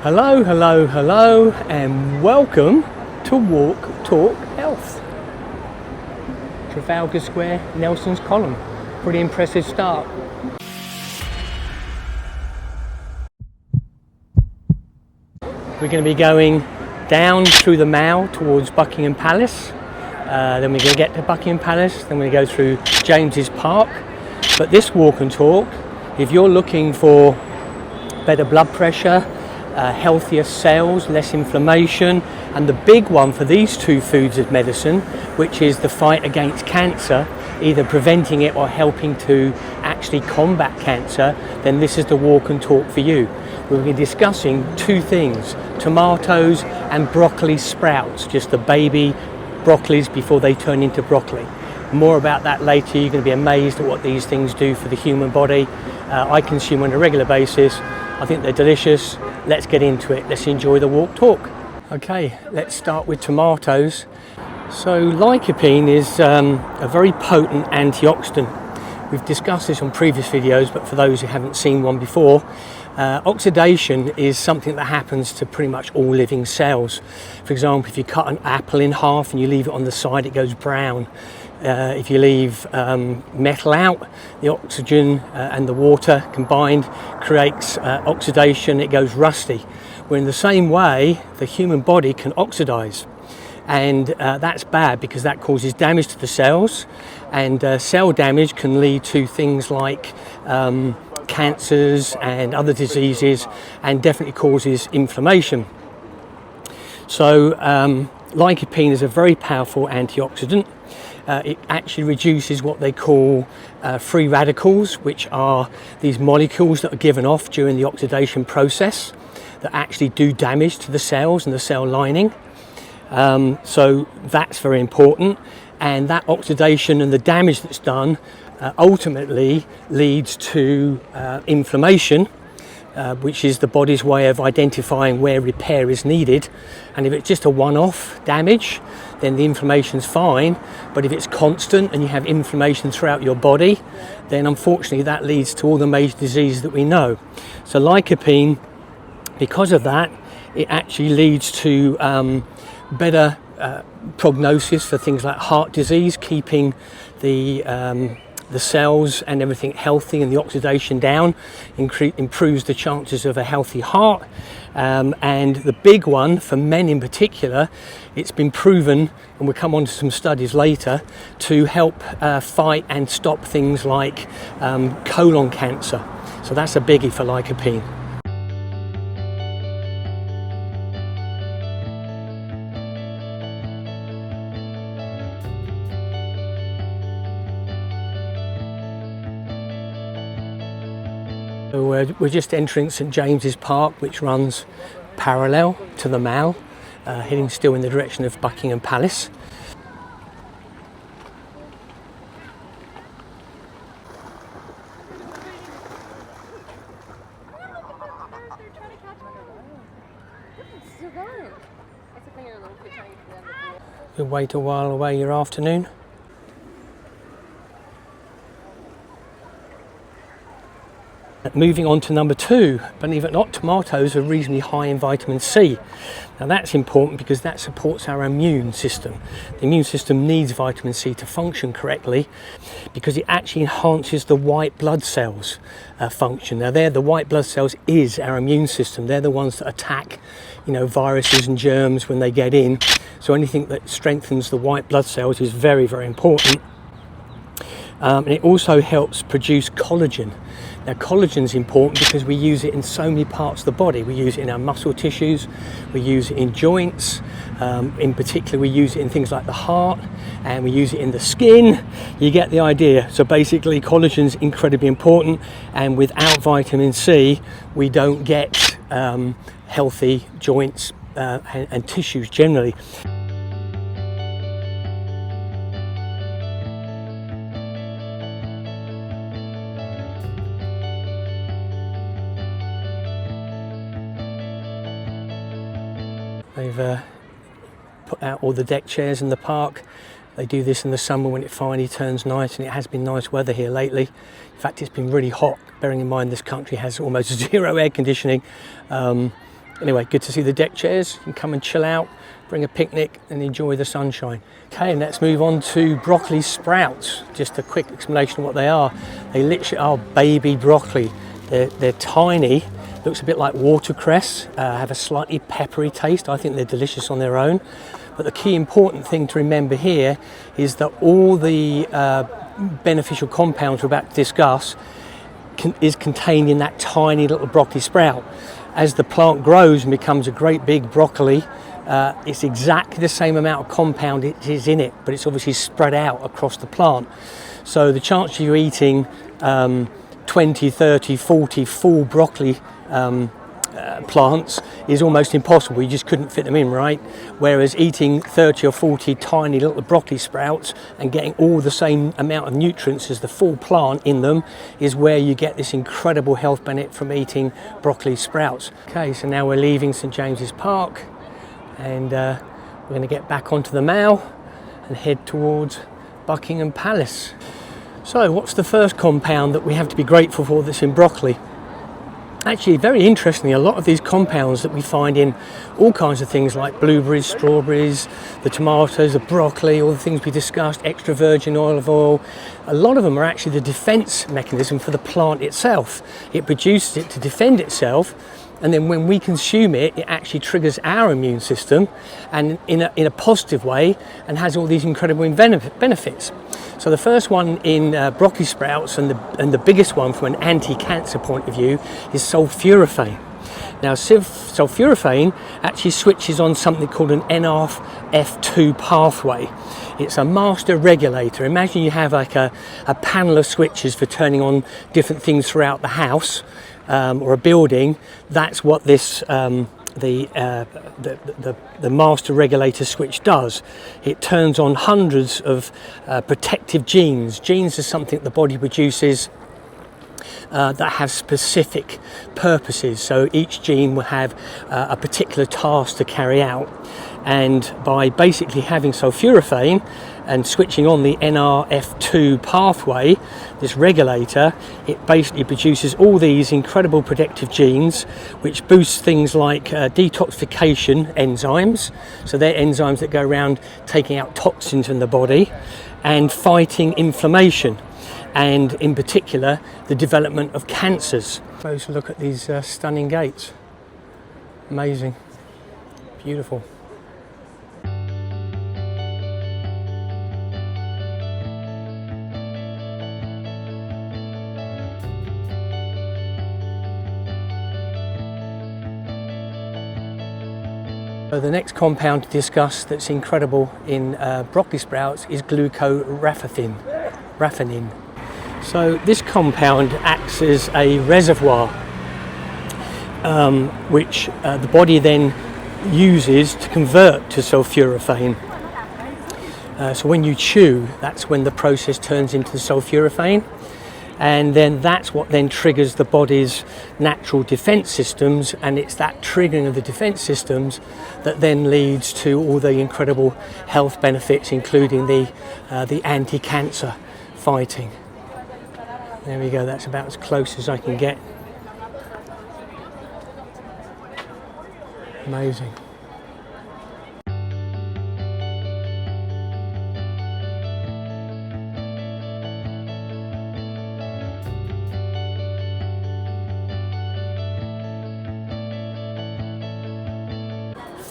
Hello, hello, hello, and welcome to Walk Talk Health. Trafalgar Square, Nelson's Column. Pretty impressive start. We're going to be going down through the Mall towards Buckingham Palace. Then we're going to get to Buckingham Palace, then we're going to go through James's Park. But this walk and talk, if you're looking for better blood pressure, healthier cells, less inflammation, and the big one for these two foods of medicine, which is the fight against cancer, either preventing it or helping to actually combat cancer, then this is the walk and talk for you. We'll be discussing two things: tomatoes and broccoli sprouts, just the baby broccolis before they turn into broccoli. More about that later. You're going to be amazed at what these things do for the human body. I consume on a regular basis. I think they're delicious. Let's get into it. Let's enjoy the walk talk. Okay, let's start with tomatoes. So lycopene is a very potent antioxidant. We've discussed this on previous videos, but for those who haven't seen one before, oxidation is something that happens to pretty much all living cells. For example, if you cut an apple in half and you leave it on the side, it goes brown. If you leave metal out, the oxygen and the water combined creates oxidation, it goes rusty. Well, in the same way, the human body can oxidize, and that's bad because that causes damage to the cells, and cell damage can lead to things like cancers and other diseases, and definitely causes inflammation. So lycopene is a very powerful antioxidant. It actually reduces what they call free radicals, which are these molecules that are given off during the oxidation process that actually do damage to the cells and the cell lining. So that's very important, and that oxidation and the damage that's done ultimately leads to inflammation, which is the body's way of identifying where repair is needed. And if it's just a one-off damage, then the inflammation's fine. But if it's constant and you have inflammation throughout your body, then unfortunately that leads to all the major diseases that we know. So lycopene, because of that, it actually leads to better prognosis for things like heart disease, keeping the cells and everything healthy and the oxidation down, improves the chances of a healthy heart. And the big one for men in particular, it's been proven, and we'll come on to some studies later, to help fight and stop things like colon cancer. So that's a biggie for lycopene. So we're just entering St James's Park, which runs parallel to the Mall, heading still in the direction of Buckingham Palace. You'll wait a while away your afternoon. Moving on to number two, believe it or not, tomatoes are reasonably high in vitamin C. Now that's important because that supports our immune system. The immune system needs vitamin C to function correctly because it actually enhances the white blood cells function. Now the white blood cells is our immune system. They're the ones that attack, viruses and germs when they get in. So anything that strengthens the white blood cells is very, very important. And it also helps produce collagen. Now collagen is important because we use it in so many parts of the body. We use it in our muscle tissues, we use it in joints, in particular we use it in things like the heart, and we use it in the skin. You get the idea. So basically collagen is incredibly important, and without vitamin C we don't get healthy joints and tissues generally. They've put out all the deck chairs in the park. They do this in the summer when it finally turns nice, and it has been nice weather here lately. In fact, it's been really hot, bearing in mind this country has almost zero air conditioning. Anyway, good to see the deck chairs. You can come and chill out, bring a picnic and enjoy the sunshine. Okay, and let's move on to broccoli sprouts. Just a quick explanation of what they are. They literally are baby broccoli. They're tiny, looks a bit like watercress, have a slightly peppery taste. I think they're delicious on their own. But the key important thing to remember here is that all the beneficial compounds we're about to discuss is contained in that tiny little broccoli sprout. As the plant grows and becomes a great big broccoli, it's exactly the same amount of compound it is in it, but it's obviously spread out across the plant. So the chance of you eating 20, 30, 40 full broccoli plants is almost impossible. You just couldn't fit them in, right? Whereas eating 30 or 40 tiny little broccoli sprouts and getting all the same amount of nutrients as the full plant in them is where you get this incredible health benefit from eating broccoli sprouts. Okay, so now we're leaving St James's Park and we're going to get back onto the Mall and head towards Buckingham Palace. So what's the first compound that we have to be grateful for that's in broccoli? Actually, very interestingly, a lot of these compounds that we find in all kinds of things like blueberries, strawberries, the tomatoes, the broccoli, all the things we discussed, extra virgin olive oil, a lot of them are actually the defense mechanism for the plant itself. It produces it to defend itself, and then when we consume it, it actually triggers our immune system and in a positive way and has all these incredible benefits. So the first one in broccoli sprouts and the biggest one from an anti-cancer point of view is sulforaphane. Now sulforaphane actually switches on something called an NRF2 pathway. It's a master regulator. Imagine you have like a panel of switches for turning on different things throughout the house or a building. That's what this the master regulator switch does. It turns on hundreds of protective genes. Genes are something the body produces that have specific purposes. So each gene will have a particular task to carry out. And by basically having sulforaphane and switching on the NRF2 pathway, this regulator, it basically produces all these incredible protective genes which boost things like detoxification enzymes, so they're enzymes that go around taking out toxins in the body, and fighting inflammation, and in particular the development of cancers. Close look at these stunning gates. Amazing, beautiful. So the next compound to discuss that's incredible in broccoli sprouts is glucoraphanin. So this compound acts as a reservoir which the body then uses to convert to sulforaphane. So when you chew, that's when the process turns into the sulforaphane, and then that's what then triggers the body's natural defense systems, and it's that triggering of the defense systems that then leads to all the incredible health benefits, including the anti-cancer fighting. There we go, that's about as close as I can get. Amazing.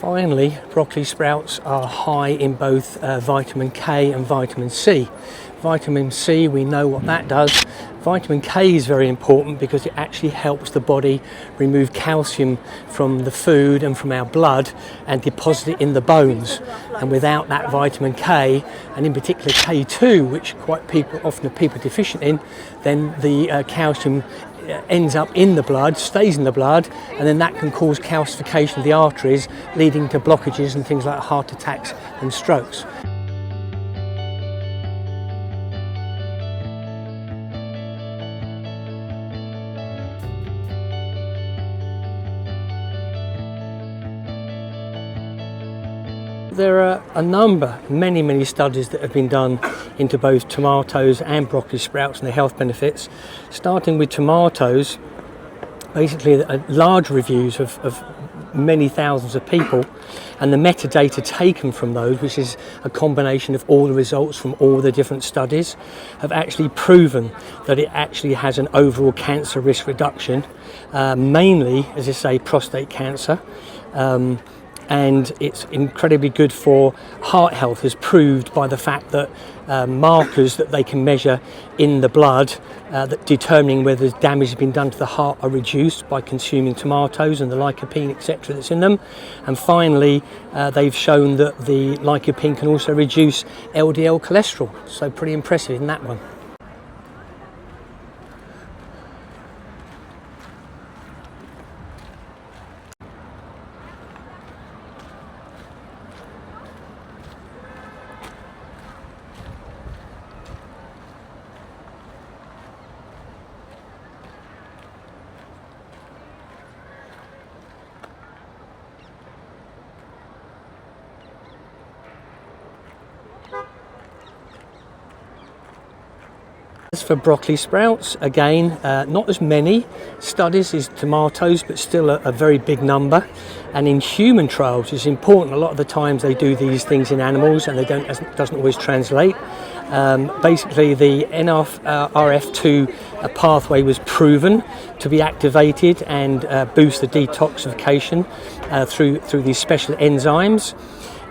Finally, broccoli sprouts are high in both vitamin K and vitamin C. Vitamin C, we know what that does. Vitamin K is very important because it actually helps the body remove calcium from the food and from our blood and deposit it in the bones. And without that vitamin K, and in particular K2, which often are people deficient in, then the calcium ends up in the blood, stays in the blood, and then that can cause calcification of the arteries, leading to blockages and things like heart attacks and strokes. There are a number, many studies that have been done into both tomatoes and broccoli sprouts and the health benefits. Starting with tomatoes, basically large reviews of many thousands of people, and the metadata taken from those, which is a combination of all the results from all the different studies, have actually proven that it actually has an overall cancer risk reduction, mainly, as I say, prostate cancer. And it's incredibly good for heart health, as proved by the fact that markers that they can measure in the blood that determining whether damage has been done to the heart are reduced by consuming tomatoes and the lycopene, etc., that's in them. And finally, they've shown that the lycopene can also reduce LDL cholesterol. So pretty impressive in that one. As for broccoli sprouts, again, not as many studies as tomatoes, but still a very big number. And in human trials, it's important. A lot of the times they do these things in animals, and doesn't always translate. Basically, the NRF2 pathway was proven to be activated and boost the detoxification through these special enzymes.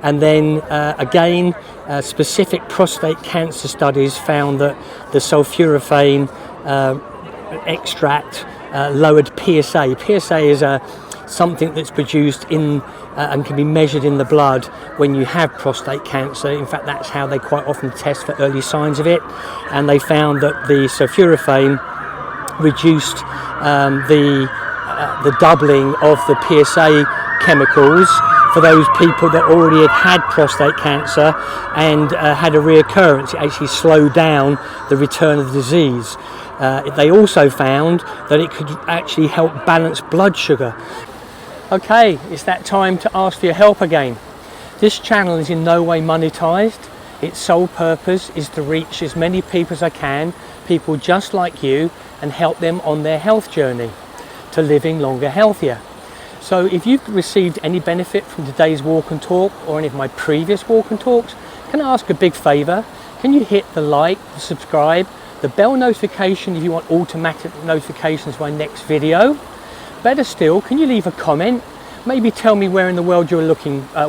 And then again, specific prostate cancer studies found that the sulforaphane extract lowered PSA. PSA is something that's produced in and can be measured in the blood when you have prostate cancer. In fact, that's how they quite often test for early signs of it. And they found that the sulforaphane reduced the doubling of the PSA chemicals for those people that already had prostate cancer and had a reoccurrence. It actually slowed down the return of the disease. They also found that it could actually help balance blood sugar. Okay, it's that time to ask for your help again. This channel is in no way monetized. Its sole purpose is to reach as many people as I can, people just like you, and help them on their health journey to living longer, healthier. So if you've received any benefit from today's walk and talk or any of my previous walk and talks, can I ask a big favour? Can you hit the like, the subscribe, the bell notification if you want automatic notifications of my next video? Better still, can you leave a comment? Maybe tell me where in the world you're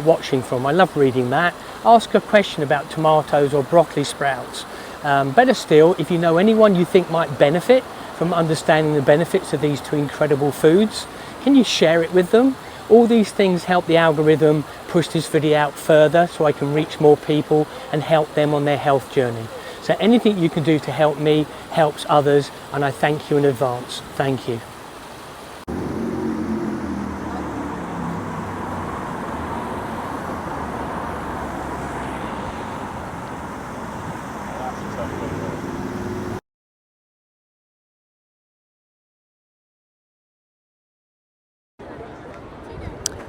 watching from. I love reading that. Ask a question about tomatoes or broccoli sprouts. Better still, if you know anyone you think might benefit from understanding the benefits of these two incredible foods, can you share it with them? All these things help the algorithm push this video out further so I can reach more people and help them on their health journey. So anything you can do to help me helps others, and I thank you in advance. Thank you.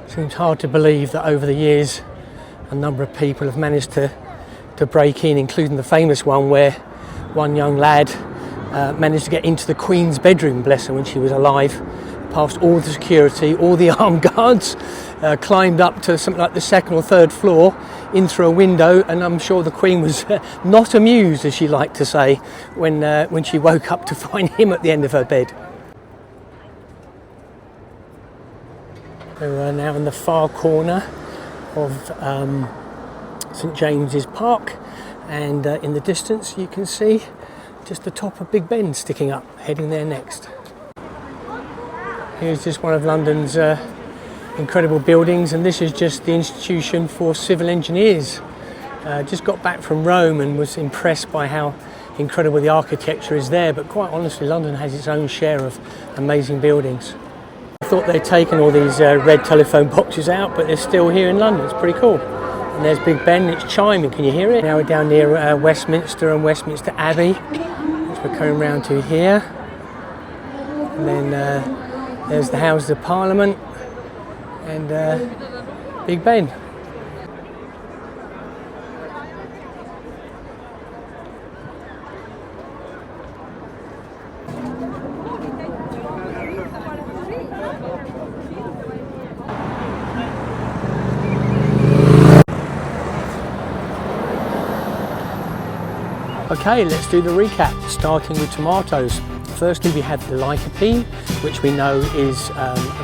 Seems hard to believe that over the years a number of people have managed to break in, including the famous one where one young lad managed to get into the Queen's bedroom, bless her, when she was alive, past all the security, all the armed guards, climbed up to something like the second or third floor, in through a window, and I'm sure the Queen was not amused, as she liked to say, when she woke up to find him at the end of her bed. We're now in the far corner of St James's Park, and in the distance you can see just the top of Big Ben sticking up, heading there next. Here's just one of London's incredible buildings, and this is just the Institution for Civil Engineers. Just got back from Rome and was impressed by how incredible the architecture is there, but quite honestly London has its own share of amazing buildings. I thought they'd taken all these red telephone boxes out, but they're still here in London. It's pretty cool. And there's Big Ben, it's chiming, can you hear it? Now we're down near Westminster and Westminster Abbey, which we're coming round to here. And then there's the Houses of Parliament and Big Ben. Okay, let's do the recap, starting with tomatoes. Firstly, we have the lycopene, which we know is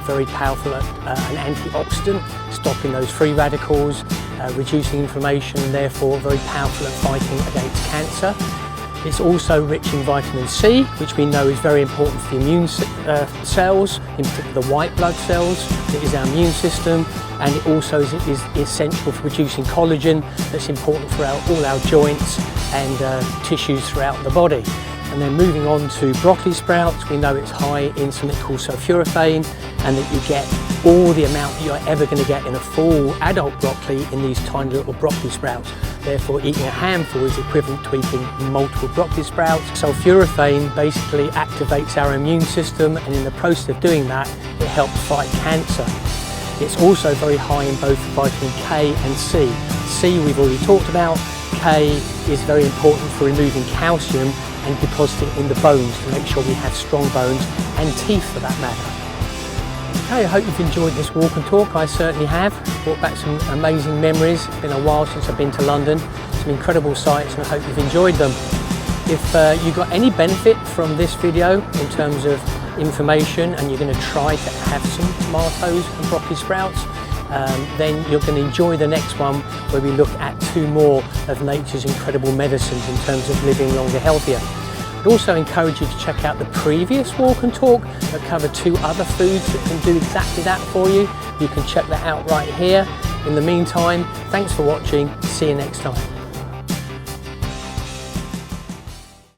very powerful an antioxidant, stopping those free radicals, reducing inflammation, and therefore very powerful at fighting against cancer. It's also rich in vitamin C, which we know is very important for the immune cells, in particular the white blood cells. It is our immune system, and it also is essential for producing collagen that's important for all our joints and tissues throughout the body. And then moving on to broccoli sprouts, we know it's high in something called sulforaphane, and that you get all the amount that you're ever going to get in a full adult broccoli in these tiny little broccoli sprouts. Therefore, eating a handful is equivalent to eating multiple broccoli sprouts. Sulforaphane basically activates our immune system, and in the process of doing that, it helps fight cancer. It's also very high in both vitamin K and C. C we've already talked about. K is very important for removing calcium and depositing in the bones to make sure we have strong bones and teeth for that matter. Okay, I hope you've enjoyed this walk and talk. I certainly have. Brought back some amazing memories. It's been a while since I've been to London. Some incredible sights, and I hope you've enjoyed them. If you got any benefit from this video in terms of information, and you're going to try to have some tomatoes and broccoli sprouts, then you're going to enjoy the next one, where we look at 2 more of nature's incredible medicines in terms of living longer, healthier. I'd also encourage you to check out the previous walk and talk that cover 2 other foods that can do exactly that for you. You can check that out right here. In the meantime, thanks for watching. See you next time.